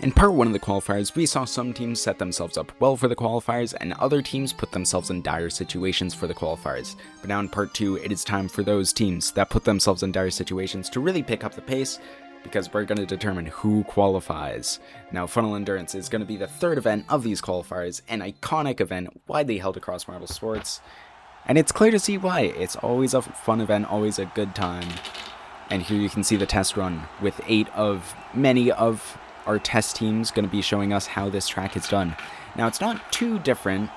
In part 1 of the qualifiers, we saw some teams set themselves up well for the qualifiers, and other teams put themselves in dire situations for the qualifiers. But now in part 2, it is time for those teams that put themselves in dire situations to really pick up the pace, because we're going to determine who qualifies. Now, Funnel Endurance is going to be the third event of these qualifiers, an iconic event widely held across Marble Sports, and it's clear to see why. It's always a fun event, always a good time. And here you can see the test run with many of our test teams going to be showing us how this track is done. Now, it's not too different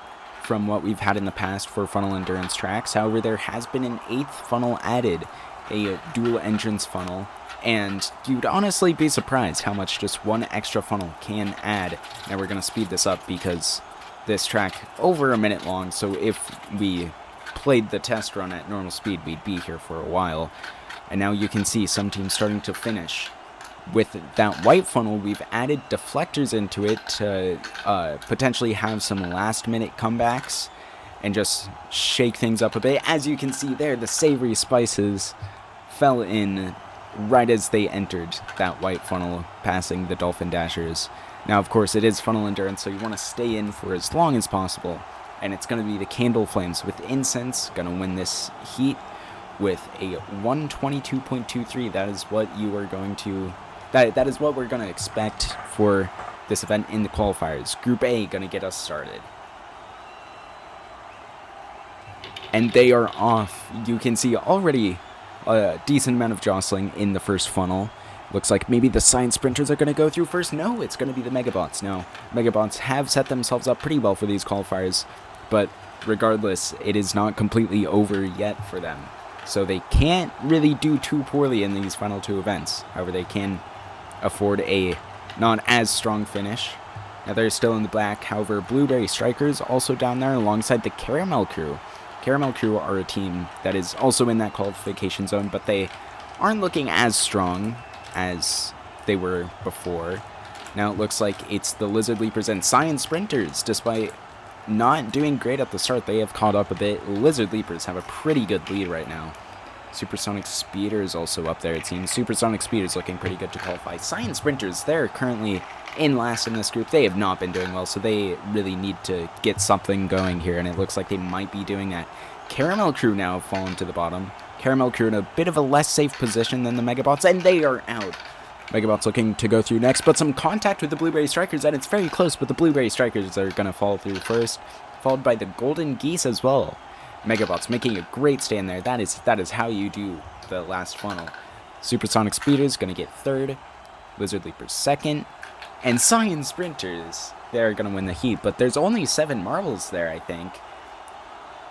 from what we've had in the past for Funnel Endurance tracks. However, there has been an 8th funnel added, a dual entrance funnel, and you'd honestly be surprised how much just one extra funnel can add. Now we're going to speed this up because this track over a minute long, so if we played the test run at normal speed, we'd be here for a while. And now you can see some teams starting to finish. With that white funnel, we've added deflectors into it to potentially have some last-minute comebacks and just shake things up a bit. As you can see there, the savory spices fell in right as they entered that white funnel, passing the Dolphin Dashers. Now, of course, it is Funnel Endurance, so you want to stay in for as long as possible. And it's going to be the Candle Flames with Incense going to win this heat with a 122.23. That is what you are going to... That is what we're going to expect for this event in the qualifiers. Group A going to get us started. And they are off. You can see already a decent amount of jostling in the first funnel. Looks like maybe the Science Sprinters are going to go through first. No, it's going to be the Megabots. Now, Megabots have set themselves up pretty well for these qualifiers, but regardless, it is not completely over yet for them. So they can't really do too poorly in these final two events. However, they can afford a not as strong finish. Now they're still in the black. However, Blueberry Strikers also down there alongside the Caramel Crew. Caramel Crew are a team that is also in that qualification zone, but they aren't looking as strong as they were before. Now it looks like it's the Lizard Leapers and Science Sprinters. Despite not doing great at the start, they have caught up a bit. Lizard Leapers have a pretty good lead right now. Supersonic Speeders also up there, it seems. Supersonic Speeders looking pretty good to qualify. Science Sprinters, they're currently in last in this group. They have not been doing well, so they really need to get something going here, and it looks like they might be doing that. Caramel Crew now have fallen to the bottom. Caramel Crew in a bit of a less safe position than the Megabots, and they are out. Megabots looking to go through next, but some contact with the Blueberry Strikers, and it's very close, but the Blueberry Strikers are going to fall through first, followed by the Golden Geese as well. Megabots making a great stand there. That is how you do the last funnel. Supersonic Speeders going to get third, Lizard Leapers second, and Science Sprinters, they're going to win the heat, but there's only 7 marbles there, I think.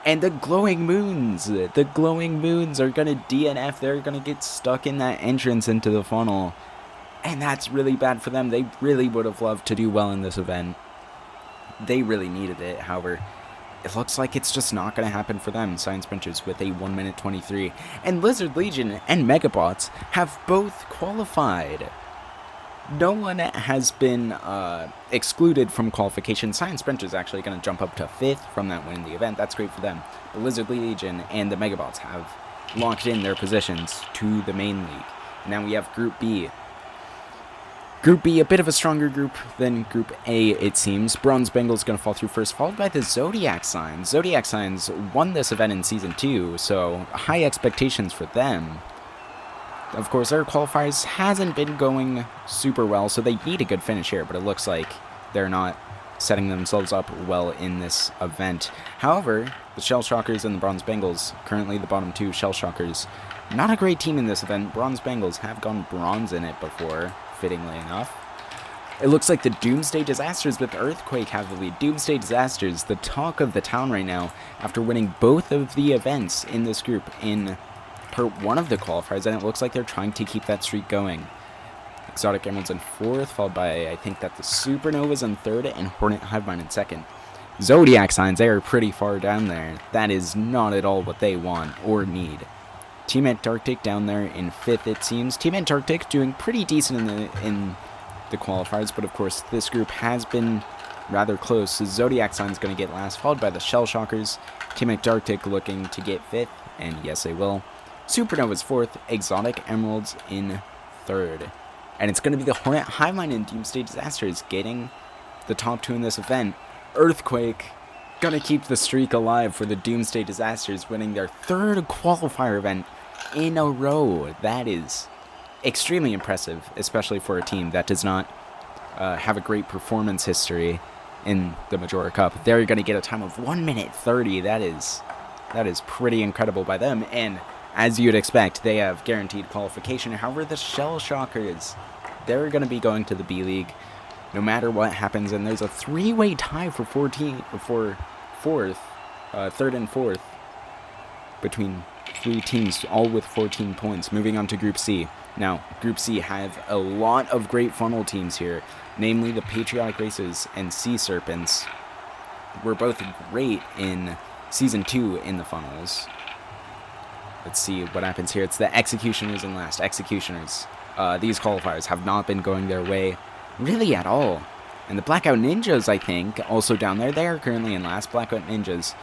And the Glowing Moons are going to DNF. They're going to get stuck in that entrance into the funnel. And that's really bad for them. They really would have loved to do well in this event. They really needed it. However, it looks like it's just not going to happen for them. Science Sprinters with a 1 minute 23. And Lizard Legion and Megabots have both qualified. No one has been excluded from qualification. Science Sprinters actually going to jump up to 5th from that win in the event. That's great for them. The Lizard Legion and the Megabots have locked in their positions to the main league. Now we have Group B. Group B, a bit of a stronger group than Group A, it seems. Bronze Bengal's going to fall through first, followed by the Zodiac Signs. Zodiac Signs won this event in Season 2, so high expectations for them. Of course, their qualifiers hasn't been going super well, so they need a good finish here, but it looks like they're not setting themselves up well in this event. However, the Shell Shockers and the Bronze Bengals, currently the bottom two Shell Shockers, not a great team in this event. Bronze Bengals have gone bronze in it before, fittingly enough. It looks like the Doomsday Disasters with Earthquake have the lead. Doomsday Disasters, the talk of the town right now, after winning both of the events in this group in part 1 of the qualifiers, and it looks like they're trying to keep that streak going. Exotic Emeralds in 4th, followed by, I think that the Supernovas in 3rd, and Hornet Hivemine in 2nd. Zodiac Signs, they are pretty far down there. That is not at all what they want or need. Team Antarctic down there in 5th, it seems. Team Antarctic doing pretty decent in the qualifiers, but of course this group has been rather close. So Zodiac Sign's going to get last, followed by the Shell Shockers. Team Antarctic looking to get 5th, and yes, they will. Supernova's 4th, Exotic Emeralds in 3rd. And it's going to be the Hornet Highmine and Doomsday Disasters getting the top 2 in this event. Earthquake going to keep the streak alive for the Doomsday Disasters, winning their 3rd qualifier event in a row. That is extremely impressive, especially for a team that does not have a great performance history in the Majora Cup. They're going to get a time of 1 minute 30. That is pretty incredible by them. And as you'd expect, they have guaranteed qualification. However, the Shell Shockers, they're going to be going to the B League no matter what happens. And there's a 3-way tie for 3rd and 4th between 3 teams, all with 14 points. Moving on to Group C. Now, Group C have a lot of great funnel teams here, namely the Patriotic Races and Sea Serpents. Were both great in Season 2 in the funnels. Let's see what happens here. It's the Executioners in last. Executioners. These qualifiers have not been going their way really at all. And the Blackout Ninjas, I think, also down there. They are currently in last. Blackout Ninjas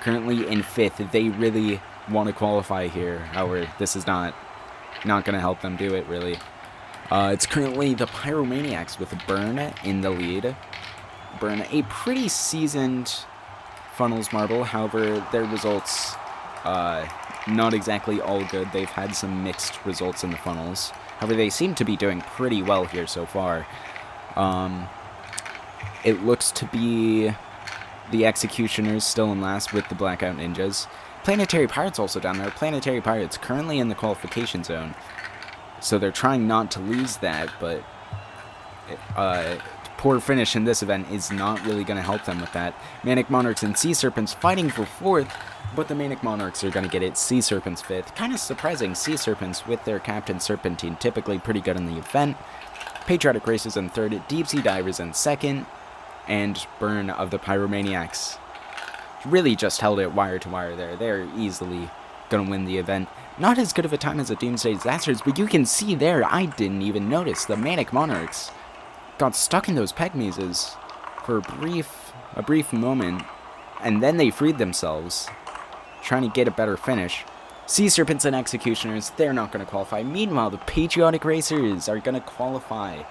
currently in 5th. They really want to qualify here. However, this is not going to help them do it, really. It's currently the Pyromaniacs with Burn in the lead. Burn, a pretty seasoned funnels marble. However, their results, not exactly all good. They've had some mixed results in the funnels. However, they seem to be doing pretty well here so far. It looks to be the Executioners still in last with the Blackout Ninjas. Planetary Pirates also down there. Planetary Pirates currently in the qualification zone. So they're trying not to lose that, but poor finish in this event is not really going to help them with that. Manic Monarchs and Sea Serpents fighting for 4th, but the Manic Monarchs are going to get it. Sea Serpents 5th. Kind of surprising. Sea Serpents with their Captain Serpentine typically pretty good in the event. Patriotic Races in 3rd. Deep Sea Divers in 2nd. And Burn of the Pyromaniacs really just held it wire to wire there. They're easily going to win the event. Not as good of a time as the Doomsday Disasters, but you can see there, I didn't even notice, the Manic Monarchs got stuck in those peg mazes for a brief moment, and then they freed themselves, trying to get a better finish. Sea Serpents and Executioners, they're not going to qualify. Meanwhile, the Patriotic Racers are going to qualify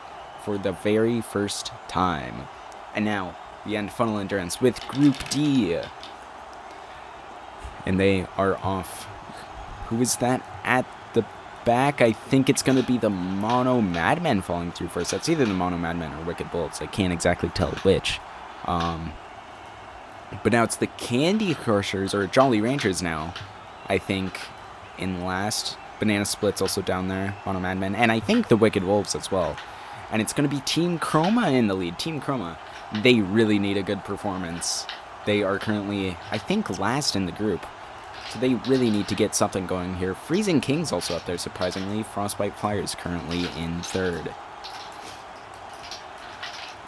for the very first time. And now, we end Funnel Endurance with Group D. And they are off. Who is that at the back? I think it's going to be the Mono Madmen falling through first. That's either the Mono Madmen or Wicked Bolts. I can't exactly tell which. But now it's the Candy Crushers, or Jolly Ranchers now, I think, in last. Banana Splits also down there, Mono Madmen. And I think the Wicked Wolves as well. And it's going to be Team Chroma in the lead. Team Chroma, they really need a good performance. They are currently, I think, last in the group. So they really need to get something going here. Freezing King's also up there, surprisingly. Frostbite Flyers currently in 3rd.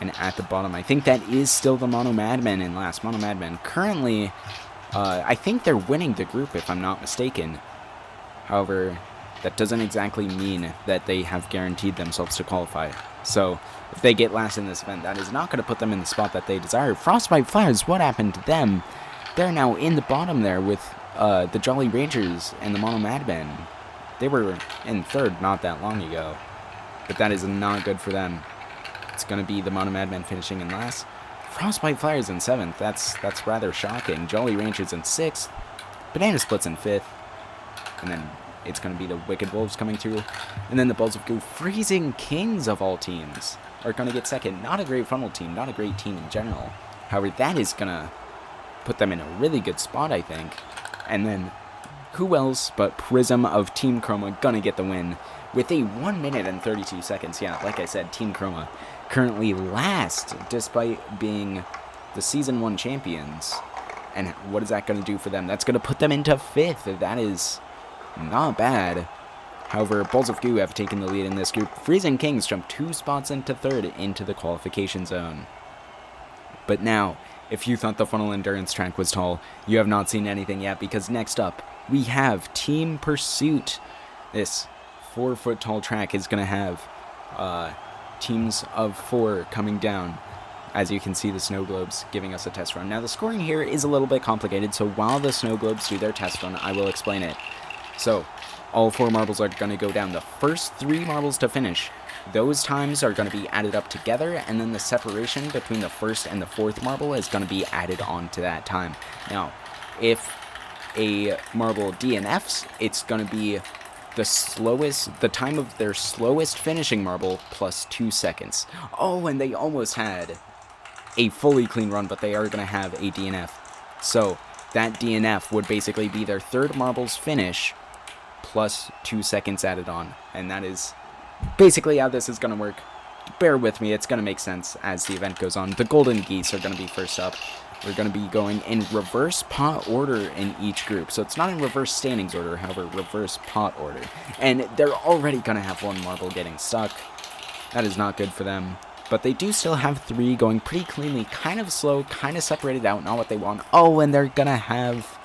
And at the bottom, I think that is still the Mono Madmen in last. Mono Madmen currently, I think they're winning the group, if I'm not mistaken. However, that doesn't exactly mean that they have guaranteed themselves to qualify. So, if they get last in this event, that is not going to put them in the spot that they desire. Frostbite Flyers, what happened to them? They're now in the bottom there with the Jolly Rangers and the Mono Madmen. They were in 3rd not that long ago, but that is not good for them. It's going to be the Mono Madmen finishing in last. Frostbite Flyers in 7th. That's rather shocking. Jolly Rangers in 6th. Banana Splits in 5th. And then it's going to be the Wicked Wolves coming through. And then the Balls of Goo, Freezing Kings of all teams, are going to get 2nd. Not a great funnel team. Not a great team in general. However, that is going to put them in a really good spot, I think. And then, who else but Prism of Team Chroma gonna get the win with a 1 minute and 32 seconds. Yeah, like I said, Team Chroma currently last despite being the Season 1 champions. And what is that going to do for them? That's going to put them into 5th. That is not bad. However, Balls of Goo have taken the lead in this group. Freezing Kings jump 2 spots into 3rd into the qualification zone. But now, if you thought the Funnel Endurance track was tall, you have not seen anything yet, because next up, we have Team Pursuit. This 4-foot-tall track is going to have teams of 4 coming down. As you can see, the snow globes giving us a test run. Now, the scoring here is a little bit complicated, so while the snow globes do their test run, I will explain it. So, all 4 marbles are going to go down. The first 3 marbles to finish those times are going to be added up together, and then the separation between the first and the fourth marble is going to be added on to that time. Now, if a marble DNFs, it's going to be the time of their slowest finishing marble plus 2 seconds. Oh, and they almost had a fully clean run, but they are going to have a DNF. So that DNF would basically be their third marble's finish plus 2 seconds added on. And that is basically how this is going to work. Bear with me, it's going to make sense as the event goes on. The Golden Geese are going to be first up. We're going to be going in reverse pot order in each group. So it's not in reverse standings order, however, reverse pot order. And they're already going to have one marble getting stuck. That is not good for them. But they do still have 3 going pretty cleanly, kind of slow, kind of separated out, not what they want. Oh, and they're going to have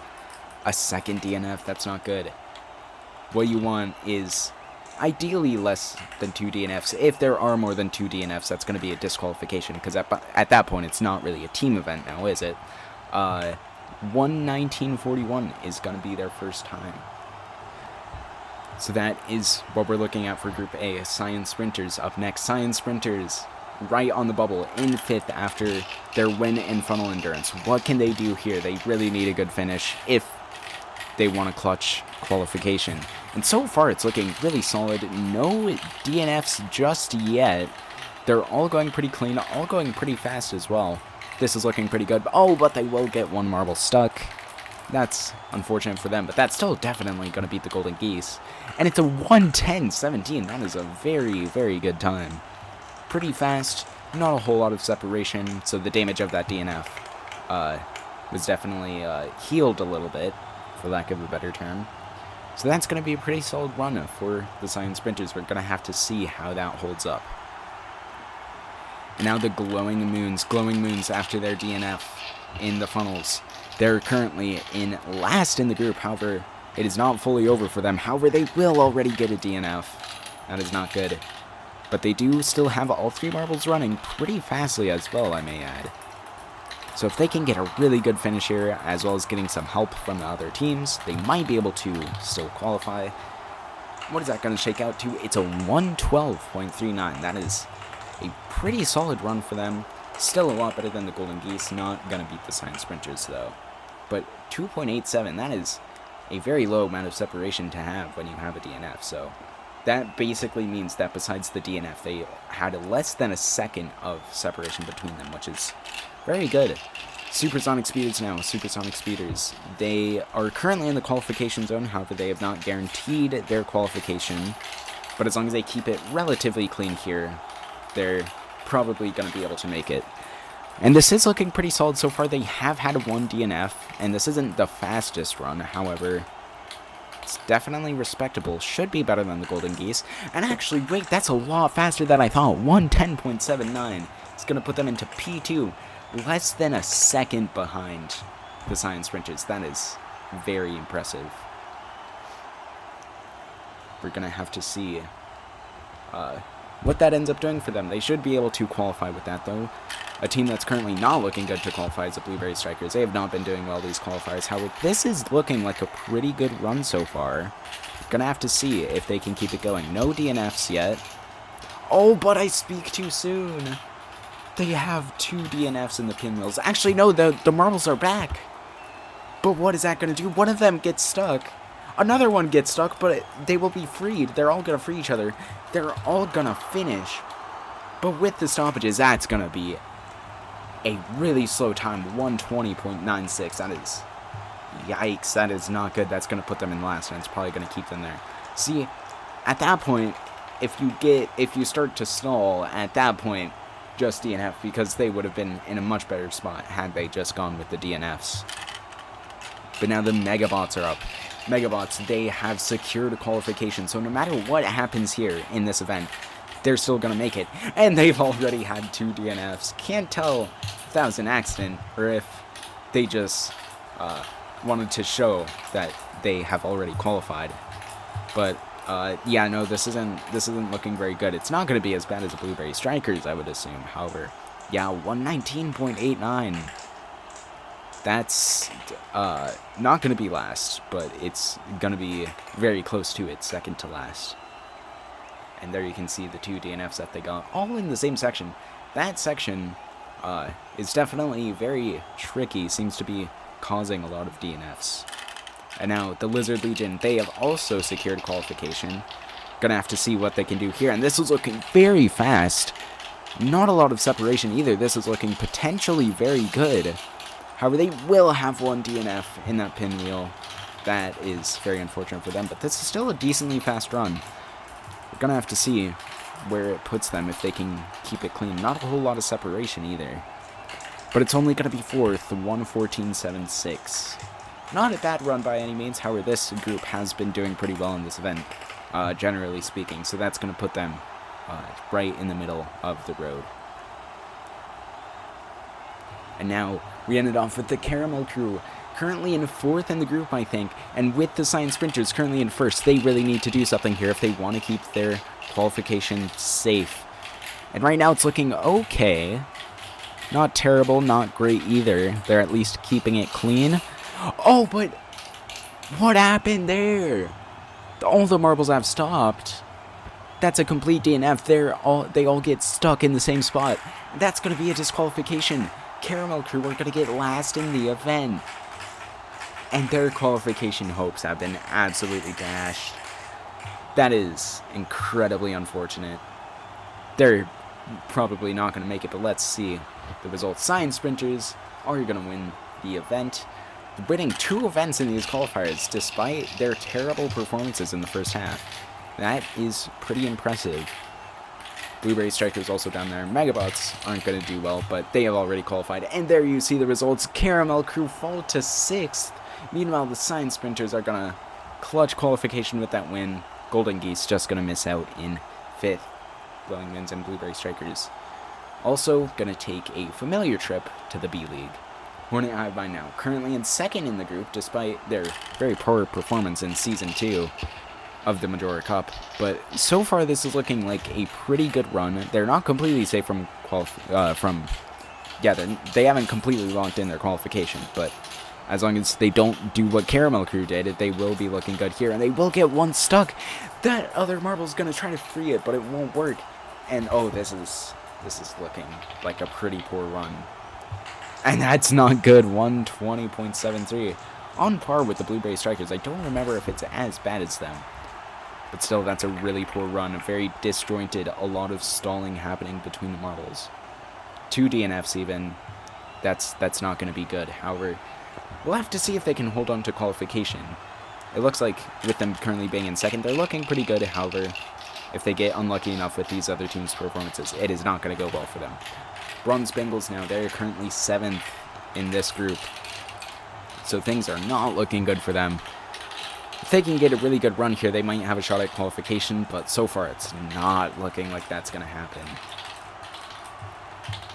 a second DNF. That's not good. What you want is ideally less than 2 DNFs. If there are more than 2 DNFs, that's going to be a disqualification, because at that point, it's not really a team event now, is it? 1:19:41 is going to be their first time. So that is what we're looking at for Group A. Science Sprinters up next. Science Sprinters right on the bubble in 5th after their win in Funnel Endurance. What can they do here? They really need a good finish if they want a clutch qualification. And so far, it's looking really solid. No DNFs just yet. They're all going pretty clean, all going pretty fast as well. This is looking pretty good. Oh, but they will get one marble stuck. That's unfortunate for them, but that's still definitely going to beat the Golden Geese. And it's a 1:10:17. That is a very, very good time. Pretty fast, not a whole lot of separation, so the damage of that DNF was definitely healed a little bit, for lack of a better term. So that's going to be a pretty solid run for the Science Sprinters. We're going to have to see how that holds up. And now the Glowing Moons after their DNF in the funnels. They're currently in last in the group, however, it is not fully over for them. However, they will already get a DNF. That is not good. But they do still have all 3 marbles running pretty fastly as well, I may add. So if they can get a really good finish here, as well as getting some help from the other teams, they might be able to still qualify. What is that going to shake out to? It's a 1:12:39. That is a pretty solid run for them. Still a lot better than the Golden Geese. Not going to beat the Science Sprinters, though. But 2:87, that is a very low amount of separation to have when you have a DNF. So that basically means that besides the DNF, they had less than a second of separation between them, which is very good. Supersonic Speeders now. Supersonic Speeders. They are currently in the qualification zone. However, they have not guaranteed their qualification. But as long as they keep it relatively clean here, they're probably going to be able to make it. And this is looking pretty solid so far. They have had 1 DNF, and this isn't the fastest run. However, it's definitely respectable. Should be better than the Golden Geese. And actually, wait, that's a lot faster than I thought. 1:10:79. It's going to put them into P2. Less than a second behind the Science Sprinters. That is very impressive. We're going to have to see what that ends up doing for them. They should be able to qualify with that, though. A team that's currently not looking good to qualify is the Blueberry Strikers. They have not been doing well these qualifiers. However, this is looking like a pretty good run so far. Gonna have to see if they can keep it going. No DNFs yet. Oh, but I speak too soon. They have 2 DNFs in the pinwheels. Actually, no, the marbles are back. But what is that going to do? One of them gets stuck. Another one gets stuck, but they will be freed. They're all going to free each other. They're all going to finish. But with the stoppages, that's going to be a really slow time. 1:20:96. That is... Yikes. That is not good. That's going to put them in last, and it's probably going to keep them there. See, at that point, if you start to stall, at that point, just DNF, because they would have been in a much better spot had they just gone with the DNFs. But now the Megabots are up. Megabots, they have secured a qualification, so no matter what happens here in this event, they're still going to make it. And they've already had 2 DNFs. Can't tell if that was an accident, or if they just wanted to show that they have already qualified. But yeah, no, this isn't looking very good. It's not going to be as bad as the Blueberry Strikers, I would assume. However, yeah, 1:19:89. That's not going to be last, but it's going to be very close to it, second to last. And there you can see the 2 DNFs that they got, all in the same section. That section is definitely very tricky, seems to be causing a lot of DNFs. And now the Lizard Legion, they have also secured qualification. Gonna have to see what they can do here, and this is looking very fast. Not a lot of separation either. This is looking potentially very good. However, they will have 1 DNF in that pinwheel. That is very unfortunate for them, but this is still a decently fast run. We're gonna have to see where it puts them if they can keep it clean. Not a whole lot of separation either. But it's only gonna be 4th, 1:14.76. Not a bad run by any means. However, this group has been doing pretty well in this event, generally speaking. So that's gonna put them right in the middle of the road. And now we ended off with the Caramel Crew, currently in 4th in the group, I think, and with the Science Sprinters currently in 1st. They really need to do something here if they want to keep their qualification safe. And right now it's looking okay. Not terrible, not great either. They're at least keeping it clean. Oh, but what happened there? All the marbles have stopped. That's a complete DNF. They all get stuck in the same spot. That's going to be a disqualification. Caramel Crew are going to get last in the event. And their qualification hopes have been absolutely dashed. That is incredibly unfortunate. They're probably not going to make it, but let's see the results. Science Sprinters are going to win the event, winning 2 events in these qualifiers despite their terrible performances in the first half. That is pretty impressive. Blueberry Strikers also down there. Megabots aren't going to do well, but they have already qualified. And there you see the results. Caramel Crew fall to 6th. Meanwhile, the Science Sprinters are going to clutch qualification with that win. Golden Geese just going to miss out in 5th. Glowing Winds and Blueberry Strikers also going to take a familiar trip to the B-League. Hornet Hive by now currently in 2nd in the group despite their very poor performance in Season 2 of the Majora Cup. But so far this is looking like a pretty good run. They're not completely safe from they haven't completely locked in their qualification, but as long as they don't do what Caramel Crew did, they will be looking good here, and they will get 1 stuck. That other marble's gonna try to free it, but it won't work. And oh, this is looking like a pretty poor run. And that's not good. 120.73. On par with the Blueberry Strikers. I don't remember if it's as bad as them. But still, that's a really poor run. Very disjointed. A lot of stalling happening between the marbles. 2 DNFs even. That's not going to be good. However, we'll have to see if they can hold on to qualification. It looks like with them currently being in 2nd, they're looking pretty good. However, if they get unlucky enough with these other teams' performances, it is not going to go well for them. Bronze Bengals now, they're currently 7th in this group. So things are not looking good for them. If they can get a really good run here, they might have a shot at qualification, but so far it's not looking like that's going to happen.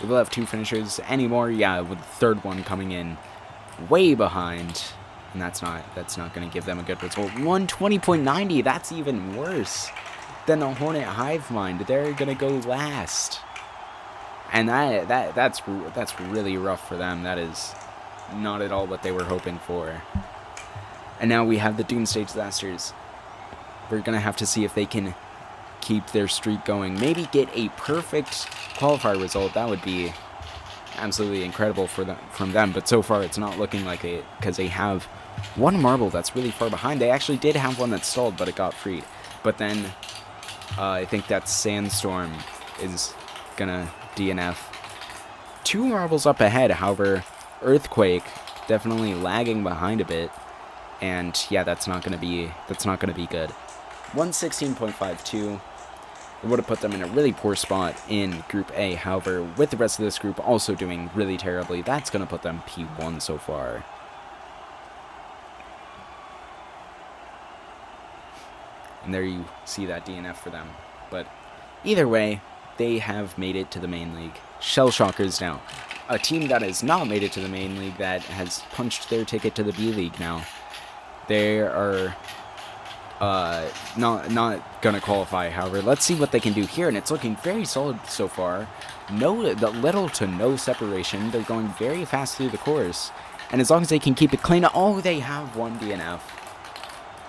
We will have 2 finishers anymore, yeah, with the 3rd one coming in way behind. And that's not going to give them a good result. 120.90, that's even worse than the Hornet Hive Mind. They're going to go last. And that's really rough for them. That is not at all what they were hoping for. And now we have the Doomsday Disasters. We're going to have to see if they can keep their streak going. Maybe get a perfect qualifier result. That would be absolutely incredible from them. But so far it's not looking like it, because they have 1 marble that's really far behind. They actually did have 1 that stalled, but it got freed. But then I think that Sandstorm is going to DNF. 2 marbles up ahead, however, Earthquake definitely lagging behind a bit, and yeah, that's not gonna be good. 116.52. It would have put them in a really poor spot in Group A. However, with the rest of this group also doing really terribly, that's gonna put them P1 so far. And there you see that DNF for them. But either way, they have made it to the main league. Shell Shockers now. A team that has not made it to the main league, that has punched their ticket to the B League now. They are not going to qualify, however. Let's see what they can do here, and it's looking very solid so far. Little to no separation. They're going very fast through the course. And as long as they can keep it clean, oh, they have 1 DNF.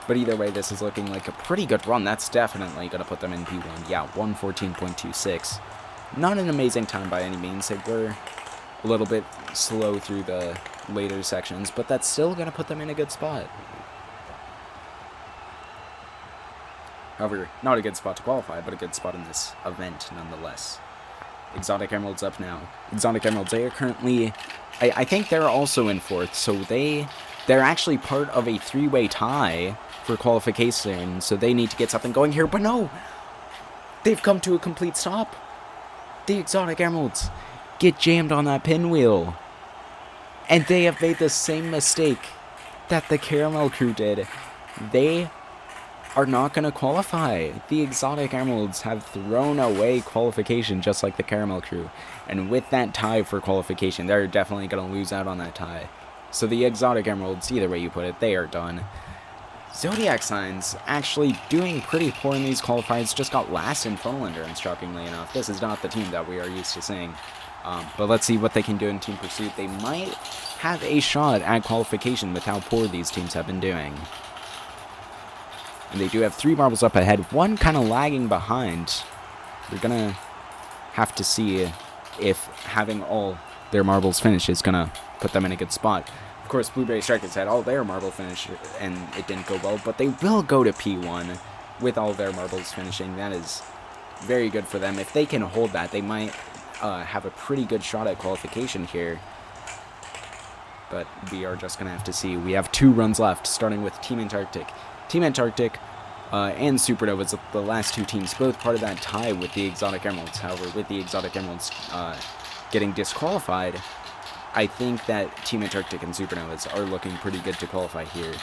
But either way, this is looking like a pretty good run. That's definitely going to put them in P1. Yeah, 114.26. Not an amazing time by any means. They were a little bit slow through the later sections, but that's still going to put them in a good spot. However, not a good spot to qualify, but a good spot in this event nonetheless. Exotic Emeralds up now. Exotic Emeralds, they are currently... I think they're also in 4th, so they're actually part of a 3-way tie for qualification, so they need to get something going here, but no! They've come to a complete stop. The Exotic Emeralds get jammed on that pinwheel. And they have made the same mistake that the Caramel crew did. They are not going to qualify. The Exotic Emeralds have thrown away qualification just like the Caramel crew. And with that tie for qualification, they're definitely going to lose out on that tie. So the Exotic Emeralds, either way you put it, they are done. Zodiac Signs actually doing pretty poor in these qualifiers, just got last in funnel endurance, shockingly enough. This is not the team that we are used to seeing. But let's see what they can do in Team Pursuit. They might have a shot at qualification with how poor these teams have been doing. And they do have 3 marbles up ahead, 1 kind of lagging behind. We're going to have to see if having all their marbles finished is going to put them in a good spot. Of course, Blueberry Strikers had all their marble finished, and it didn't go well, but they will go to P1 with all their marbles finishing. That is very good for them. If they can hold that, they might have a pretty good shot at qualification here. But we are just going to have to see. We have 2 runs left, starting with Team Antarctic. Team Antarctic and Supernovas, the last 2 teams, both part of that tie with the Exotic Emeralds. However, with the Exotic Emeralds getting disqualified, I think that Team Antarctic and Supernovas are looking pretty good to qualify here.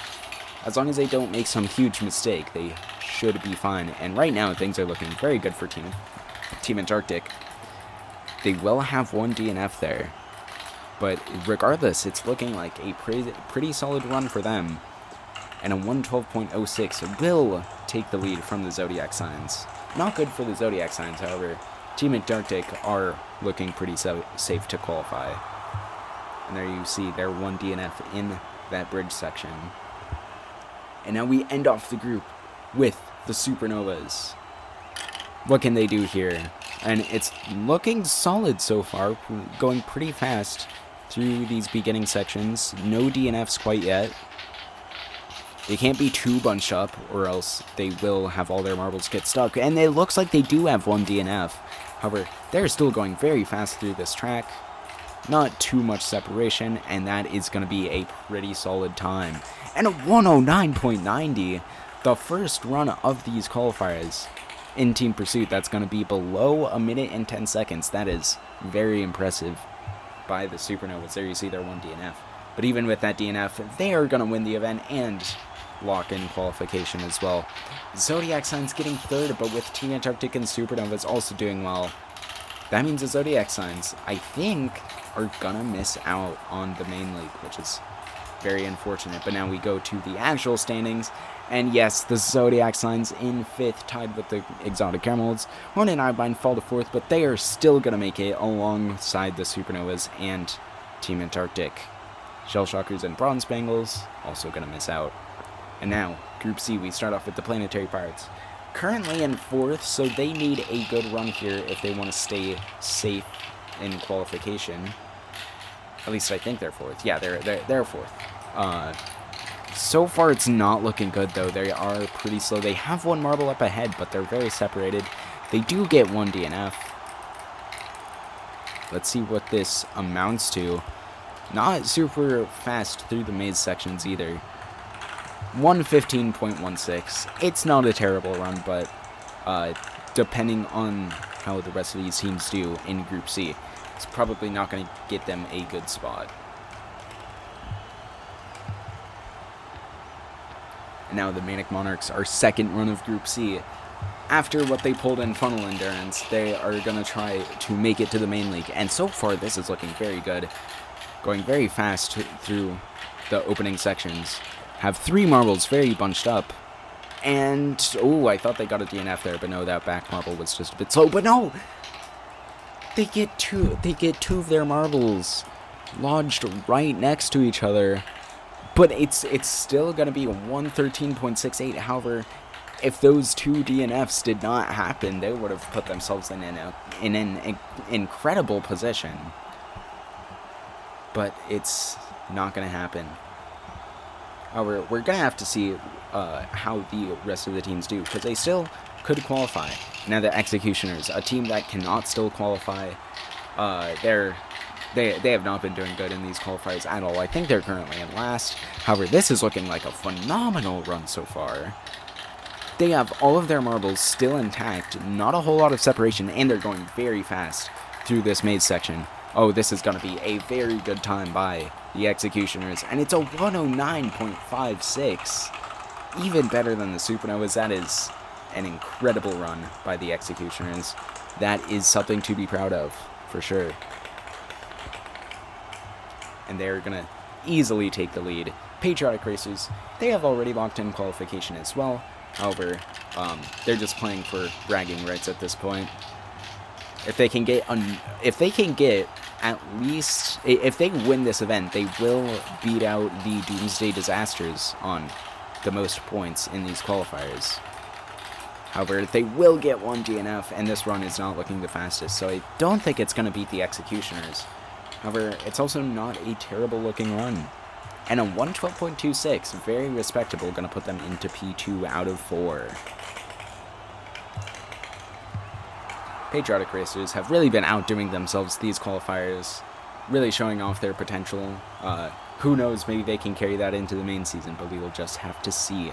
As long as they don't make some huge mistake, they should be fine. And right now, things are looking very good for Team Antarctic. They will have 1 DNF there. But regardless, it's looking like a pretty solid run for them. And a 112.06 will take the lead from the Zodiac Signs. Not good for the Zodiac Signs, however. Team Antarctic are looking pretty safe to qualify. And there you see their 1 DNF in that bridge section. And now we end off the group with the Supernovas. What can they do here? And it's looking solid so far, going pretty fast through these beginning sections. No DNFs quite yet. They can't be too bunched up, or else they will have all their marbles get stuck. And it looks like they do have 1 DNF. However, they're still going very fast through this track. Not too much separation, and that is going to be a pretty solid time. And a 109.90, the first run of these qualifiers in Team Pursuit. That's going to be below 1 minute and 10 seconds. That is very impressive by the Supernovas. There you see their 1 DNF. But even with that DNF, they are going to win the event and lock in qualification as well. Zodiac Signs getting 3rd, but with Team Antarctic and Supernovas also doing well. That means the Zodiac Signs, I think, are gonna miss out on the main league, which is very unfortunate. But now we go to the actual standings, and yes, the Zodiac Signs in 5th, tied with the Exotic Emeralds. Horn and Eyebine fall to 4th, but they are still gonna make it alongside the Supernovas and Team Antarctic. Shell Shockers and Bronze Spangles also gonna miss out. And now, Group C, we start off with the Planetary Pirates. Currently in 4th, so they need a good run here if they want to stay safe in qualification. At least I think they're 4th. Yeah, they're 4th. So far, it's not looking good, though. They are pretty slow. They have 1 marble up ahead, but they're very separated. They do get 1 DNF. Let's see what this amounts to. Not super fast through the maze sections either. 115.16. It's not a terrible run, but depending on how the rest of these teams do in Group C, it's probably not going to get them a good spot. And now the Manic Monarchs are 2nd run of Group C. After what they pulled in Funnel Endurance, they are going to try to make it to the main league. And so far, this is looking very good. Going very fast through the opening sections. Have 3 marbles very bunched up. And, oh, I thought they got a DNF there, but no, that back marble was just a bit slow. But no! They get two of their marbles lodged right next to each other. but it's still going to be 113.68. However, if those two DNFs did not happen, they would have put themselves in an incredible position. But it's not going to happen. However, we're going to have to see how the rest of the teams do, because they still could qualify. Now the Executioners, a team that cannot still qualify, they have not been doing good in these qualifiers at all. I think they're currently in last. However, this is looking like a phenomenal run so far. They have all of their marbles still intact, not a whole lot of separation, and they're going very fast through this maze section. Oh, this is going to be a very good time by the Executioners, and it's a 109.56. Even better than the Supernovas. That is an incredible run by the Executioners. That is something to be proud of, for sure. And they're going to easily take the lead. Patriotic Racers, they have already locked in qualification as well. However, they're just playing for bragging rights at this point. If they can get at least, if they win this event, they will beat out the Doomsday Disasters on the most points in these qualifiers. However, they will get one DNF, and this run is not looking the fastest, so I don't think it's going to beat the Executioners. However, it's also not a terrible looking run. And a 112.26, very respectable, going to put them into P2 out of 4. Patriotic Racers have really been outdoing themselves these qualifiers, really showing off their potential. Who knows, maybe they can carry that into the main season, but we will just have to see.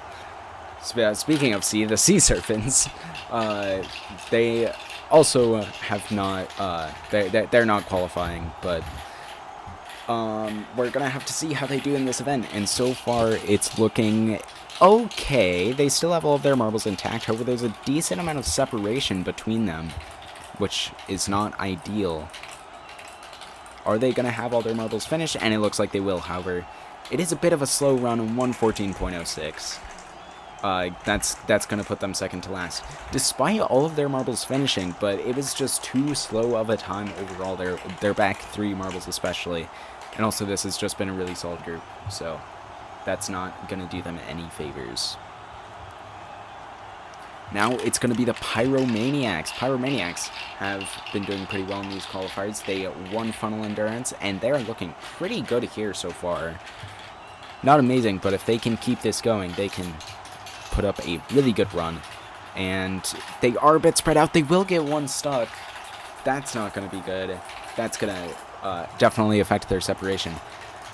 Speaking of sea, the Sea Serpents, they also have not, they're not qualifying, but we're going to have to see how they do in this event, and so far it's looking okay. They still have all of their marbles intact, however there's a decent amount of separation between them, which is not ideal. Are they going to have all their marbles finished? And it looks like they will, however. It is a bit of a slow run, 114.06. That's going to put them second to last, despite all of their marbles finishing, but it was just too slow of a time overall, their back three marbles especially, and also this has just been a really solid group, so that's not going to do them any favors. Now it's going to be the Pyromaniacs. Pyromaniacs have been doing pretty well in these qualifiers. They won Funnel Endurance, and they're looking pretty good here so far. Not amazing, but if they can keep this going, they can put up a really good run. And they are a bit spread out. They will get one stuck. That's not going to be good. That's going to definitely affect their separation.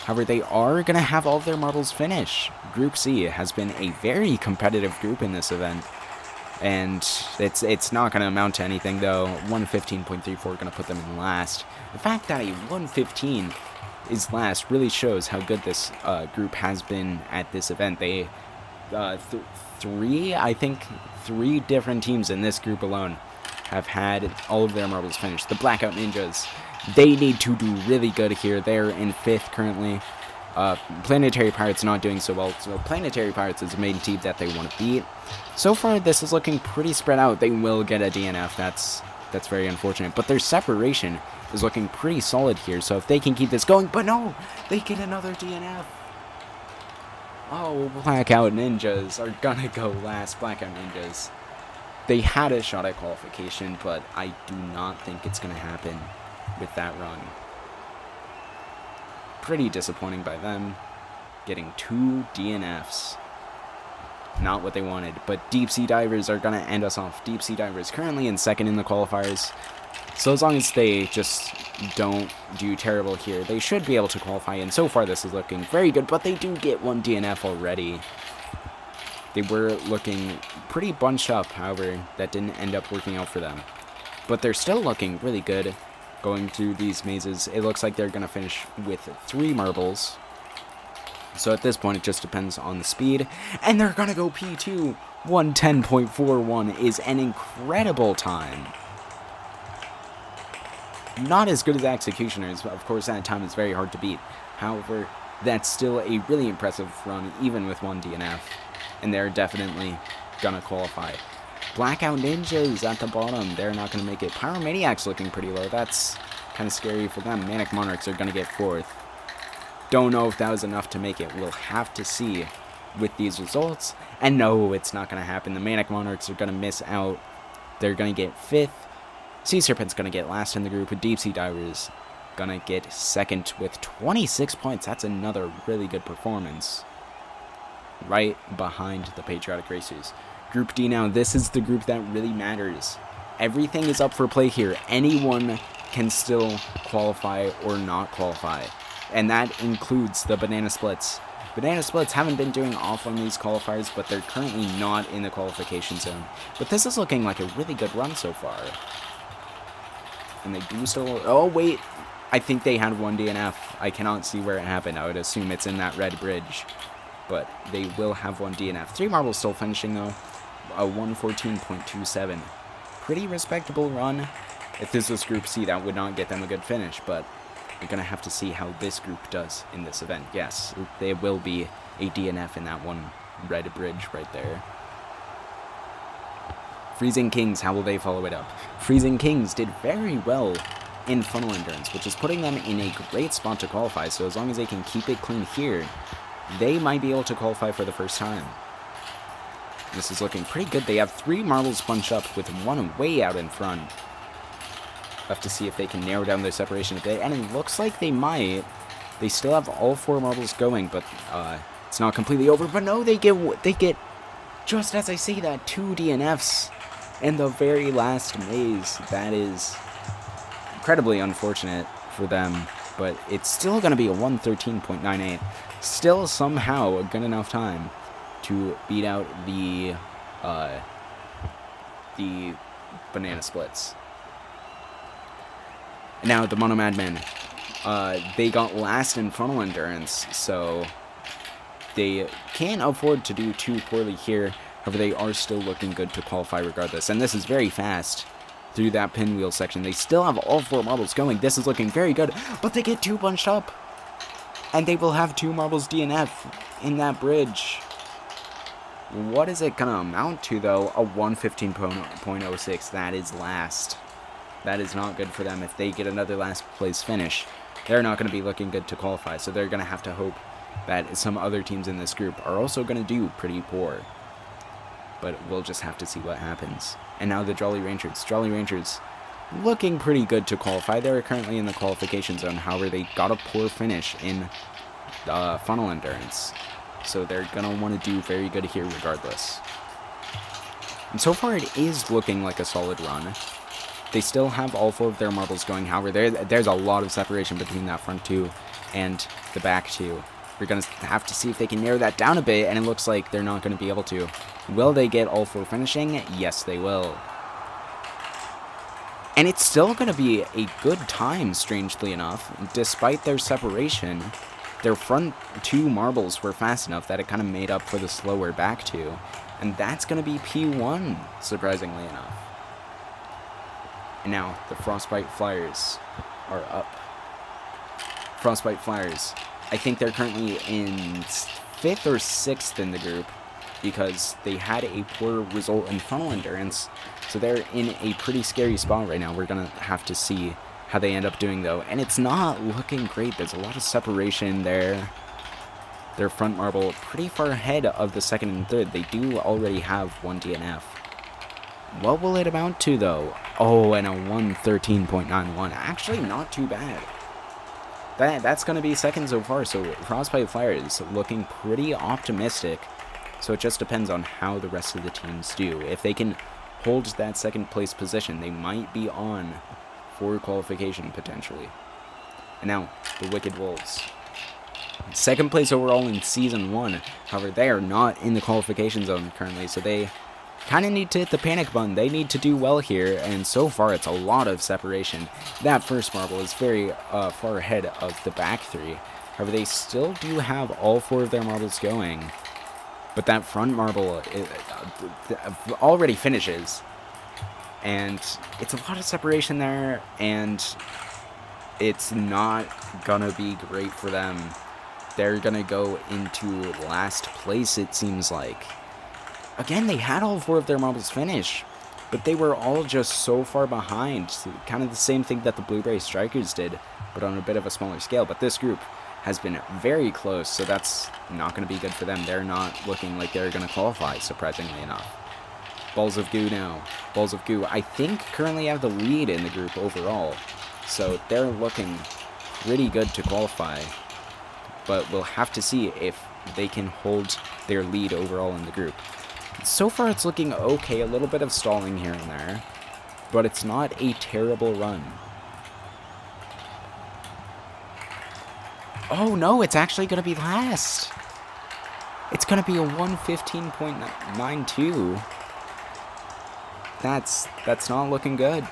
However, they are going to have all of their marbles finish. Group C has been a very competitive group in this event. And it's not going to amount to anything, though. 115.34 going to put them in last. The fact that a 115 is last really shows how good this group has been at this event. They three different teams in this group alone have had all of their marbles finished. The Blackout Ninjas, they need to do really good here. They're in 5th currently. Planetary Pirates not doing so well, so Planetary Pirates is the main team that they want to beat. So far, this is looking pretty spread out. They will get a DNF. That's very unfortunate, but their separation is looking pretty solid here, so if they can keep this going, but no, they get another DNF. Oh, Blackout Ninjas are gonna go last. Blackout Ninjas, they had a shot at qualification, but I do not think it's gonna happen with that run. Pretty disappointing by them, getting 2 DNFs. Not what they wanted, but Deep Sea Divers are going to end us off. Deep Sea Divers currently in 2nd in the qualifiers, so as long as they just don't do terrible here, they should be able to qualify, and so far this is looking very good, but they do get 1 DNF already. They were looking pretty bunched up, however, that didn't end up working out for them. But they're still looking really good. Going through these mazes, it looks like they're going to finish with 3 marbles. So at this point, it just depends on the speed. And they're going to go P2. 110.41 is an incredible time. Not as good as Executioners. Of course, that time is very hard to beat. However, that's still a really impressive run, even with 1 DNF. And they're definitely going to qualify. Blackout Ninjas at the bottom, they're not going to make it. Pyromaniacs looking pretty low, that's kind of scary for them. Manic Monarchs are going to get 4th. Don't know if that was enough to make it. We'll have to see with these results. And no, it's not going to happen. The Manic Monarchs are going to miss out. They're going to get 5th. Sea Serpent's going to get last in the group. Deep Sea Divers going to get 2nd with 26 points. That's another really good performance. Right behind the Patriotic Racers. Group D now. This is the group that really matters. Everything is up for play here. Anyone can still qualify or not qualify. And that includes the Banana Splits. Banana Splits haven't been doing off on these qualifiers, but they're currently not in the qualification zone. But this is looking like a really good run so far. And they do still... Oh, wait. I think they had one DNF. I cannot see where it happened. I would assume it's in that red bridge. But they will have one DNF. 3 marbles still finishing, though. A 114.27. Pretty respectable run. If this was Group C, that would not get them a good finish, but we're going to have to see how this group does in this event. Yes, there will be a DNF in that one red bridge right there. Freezing Kings, how will they follow it up? Freezing Kings did very well in Funnel Endurance, which is putting them in a great spot to qualify, so as long as they can keep it clean here, they might be able to qualify for the first time. This is looking pretty good. They have 3 marbles bunched up with one way out in front. Have to see if they can narrow down their separation a bit, and it looks like they might. They still have all 4 marbles going, but it's not completely over. But no, they get just as I say that 2 DNFs in the very last maze. That is incredibly unfortunate for them, but it's still going to be a 113.98. Still somehow a good enough time to beat out the Banana Splits. Now, the Mono Madmen, they got last in Funnel Endurance, so they can't afford to do too poorly here. However, they are still looking good to qualify regardless. And this is very fast through that pinwheel section. They still have all 4 marbles going. This is looking very good, but they get 2 bunched up. And they will have 2 marbles DNF in that bridge. What is it going to amount to, though? A 115.06. That is last. That is not good for them. If they get another last place finish, they're not going to be looking good to qualify. So they're going to have to hope that some other teams in this group are also going to do pretty poor. But we'll just have to see what happens. And now the Jolly Rangers. Jolly Rangers looking pretty good to qualify. They're currently in the qualification zone. However, they got a poor finish in Funnel Endurance. So they're going to want to do very good here regardless. And so far it is looking like a solid run. They still have all 4 of their marbles going. However, there's a lot of separation between that front 2 and the back 2. We're going to have to see if they can narrow that down a bit, and it looks like they're not going to be able to. Will they get all 4 finishing? Yes, they will. And it's still going to be a good time, strangely enough. Despite their separation, their front 2 marbles were fast enough that it kind of made up for the slower back 2. And that's going to be P1, surprisingly enough. And now, the Frostbite Flyers are up. Frostbite Flyers, I think they're currently in 5th or 6th in the group because they had a poor result in Funnel Endurance. So they're in a pretty scary spot right now. We're going to have to see how they end up doing, though. And it's not looking great. There's a lot of separation there. Their front marble pretty far ahead of the 2nd and 3rd. They do already have 1 DNF. What will it amount to, though? Oh, and a 113.91. Actually, not too bad. That's going to be 2nd so far, so Frostbite Flyers looking pretty optimistic. So it just depends on how the rest of the teams do. If they can hold that 2nd place position, they might be on for qualification, potentially. And now, the Wicked Wolves. 2nd place overall in Season 1. However, they are not in the qualification zone currently, so they kind of need to hit the panic button. They need to do well here, and so far it's a lot of separation. That first marble is very far ahead of the back 3. However, they still do have all 4 of their marbles going, but that front marble already finishes, and it's a lot of separation there, and it's not gonna be great for them. They're gonna go into last place, it seems like. Again, they had all 4 of their marbles finish, but they were all just so far behind. So kind of the same thing that the Blueberry Strikers did, but on a bit of a smaller scale. But this group, has been very close, so that's not going to be good for them. They're not looking like they're going to qualify, surprisingly enough. Balls of Goo now. Balls of Goo, I think, currently have the lead in the group overall, so they're looking pretty good to qualify, but we'll have to see if they can hold their lead overall in the group. So far, it's looking okay, a little bit of stalling here and there, but it's not a terrible run. Oh no, it's actually going to be last. It's going to be a 1:15.92. That's not looking good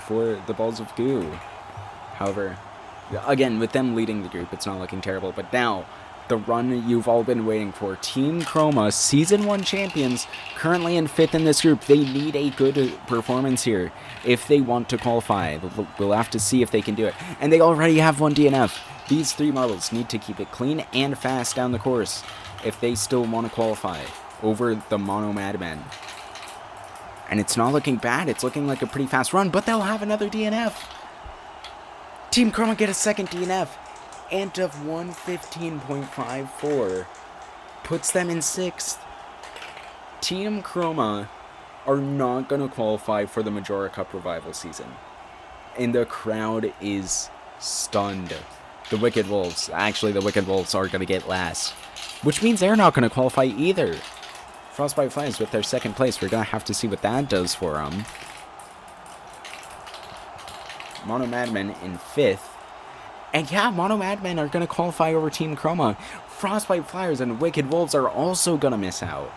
for the Balls of Goo. However, again, with them leading the group, it's not looking terrible. But now, the run you've all been waiting for. Team Chroma, Season 1 champions, currently in 5th in this group. They need a good performance here if they want to qualify. We'll have to see if they can do it. And they already have 1 DNF. These 3 marbles need to keep it clean and fast down the course if they still want to qualify over the Mono Madmen. And it's not looking bad. It's looking like a pretty fast run, but they'll have another DNF. Team Chroma get a second DNF. Ant of 1:15.54 puts them in 6th. Team Chroma are not going to qualify for the Majora Cup Revival season. And the crowd is stunned. The Wicked Wolves are going to get last, which means they're not going to qualify either. Frostbite Flames with their 2nd place. We're going to have to see what that does for them. Mono Madmen in 5th. And yeah, Mono Madmen are going to qualify over Team Chroma. Frostbite Flyers and Wicked Wolves are also going to miss out.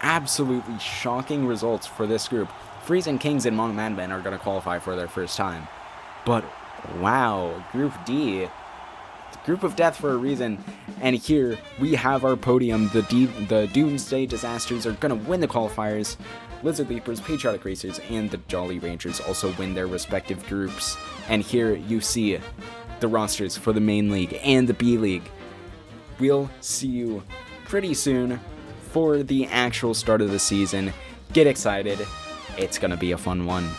Absolutely shocking results for this group. Freezing Kings and Mono Madmen are going to qualify for their first time. But wow, Group D, Group of Death for a reason. And here we have our podium. The Doomsday Disasters are going to win the qualifiers. Lizard Leapers, Patriotic Racers, and the Jolly Rangers also win their respective groups. And here you see the rosters for the main league and the B League. We'll see you pretty soon for the actual start of the season. Get excited. It's going to be a fun one.